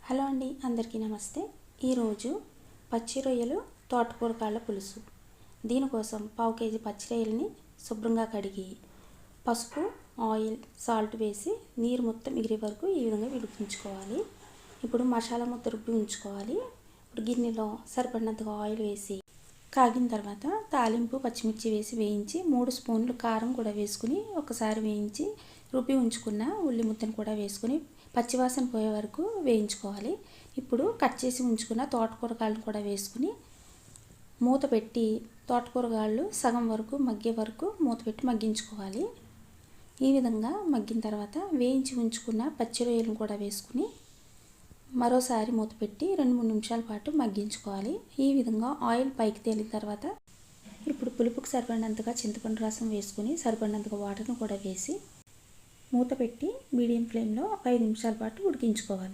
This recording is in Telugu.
హలో అండి, అందరికీ నమస్తే. ఈరోజు పచ్చి రొయ్యలు తోటకూర కాళ్ళ పులుసు. దీనికోసం పావు కేజీ పచ్చి రొయ్యలని శుభ్రంగా కడిగి పసుపు, ఆయిల్, సాల్ట్ వేసి నీరు మొత్తం ఎగిరే వరకు ఈ విధంగా ఉడికించుకోవాలి. ఇప్పుడు మసాలా ముద్ద రుబ్బి ఉంచుకోవాలి. ఇప్పుడు గిన్నెలో సరిపడినంతగా ఆయిల్ వేసి కాగిన తర్వాత తాలింపు పచ్చిమిర్చి వేసి వేయించి 3 స్పూన్లు కారం కూడా వేసుకుని ఒకసారి వేయించి రుబ్బి ఉంచుకున్న ఉల్లి ముద్దను కూడా వేసుకుని పచ్చివాసన పోయే వరకు వేయించుకోవాలి. ఇప్పుడు కట్ చేసి ఉంచుకున్న తోటకూరగాయలను కూడా వేసుకుని మూత పెట్టి తోటకూరగాయలు సగం వరకు మగ్గే వరకు మూత పెట్టి మగ్గించుకోవాలి. ఈ విధంగా మగ్గిన తర్వాత వేయించి ఉంచుకున్న పచ్చి రొయ్యలను కూడా వేసుకుని మరోసారి మూత పెట్టి 2-3 నిమిషాల పాటు మగ్గించుకోవాలి. ఈ విధంగా ఆయిల్ పైకి తేలిన తర్వాత ఇప్పుడు పులుపుకు సరిపడినంతగా చింతపండు రసం వేసుకుని సరిపడినంతగా వాటర్ను కూడా వేసి మూత పెట్టి మీడియం ఫ్లేమ్లో 5 నిమిషాల పాటు ఉడికించుకోవాలి.